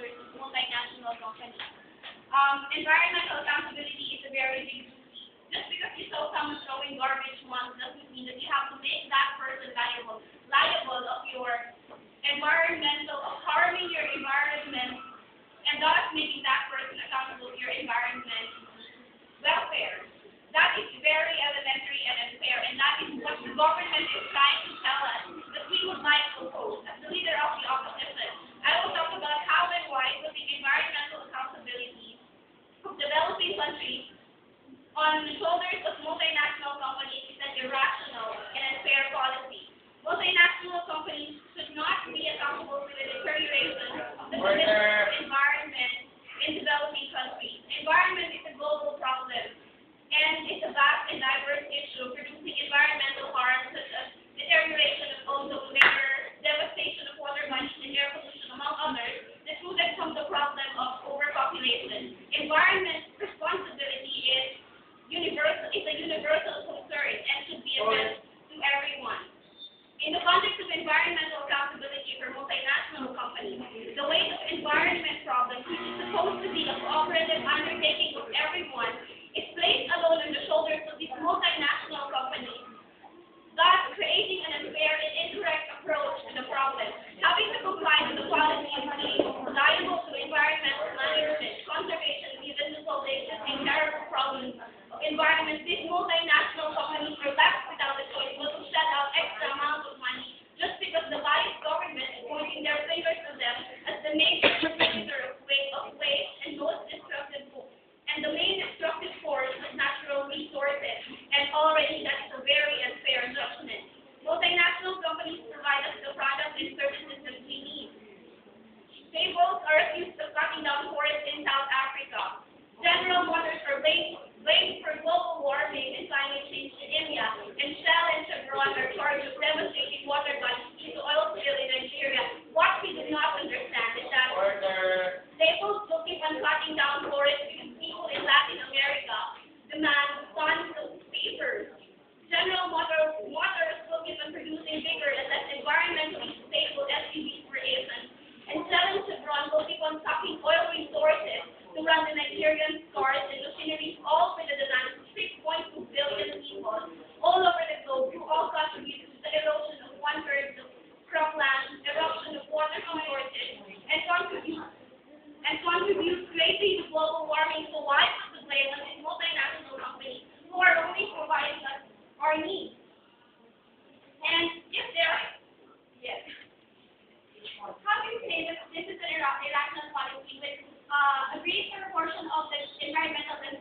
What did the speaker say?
shoulders of multinational companies. Environmental accountability is a very big duty. Just because you saw someone throwing garbage once doesn't mean that you have to make that person liable of your of harming your environment, and thus making that person accountable for your environment welfare. That is very elementary and unfair, and that is what the government is trying to tell us that we would like to oppose. As the leader of the opposition, I will talk about how and why putting environmental accountability of developing countries on the shoulders of multinational companies is an irrational and unfair policy. Multinational companies should not be accountable for the deterioration of the conditions of environment in developing countries. Environment is a global problem, and it's a vast and diverse issue, producing environmental harm such as deterioration of ozone layer, devastation of water bodies, and air pollution, among others, that resulted from the problem of overpopulation. Environment responsibility is a universal concern and should be addressed to everyone. In the context of environmental accountability for multinational companies, the weight of environment problems, which is supposed to be a cooperative undertaking of everyone, is placed alone on the shoulders of these multinational companies, thus creating an unfair and incorrect approach to the problem. Having to comply with the policy of being liable to environmental management, conservation, and even to solve the existing terrible problems of environment, these multinational companies are left without a choice but to shell out extra amounts of money just because the biased government is pointing their fingers to them as the main contributor of waste and most destructive and the main destructive force of natural resources. And already that is a very unfair judgment. Multinational companies provide us the products and services that we need. They both are accused of cutting down forests in South Africa. General Motors are blamed for global warming and climate change in India, and Shell and Chevron are charged with devastating water bodies due to oil spill in Nigeria. What we do not understand is that they both will keep on cutting down forests because people in Latin America demand tons of papers. General Motors will keep on producing bigger and less environmentally stable SUVs for Asians, and Shell and Chevron will keep on sucking oil resources to run the Nigerian cars and machineries, all for the demand of 6.2 billion people all over the globe, who all contribute to the erosion of one-third of cropland, eruption of water resources, and contribute greatly to global warming. So why put the blame on these multinational companies who are only providing us our needs? And if they're, yes, how do you say that this is an irrational policy with a greater portion of the environmental and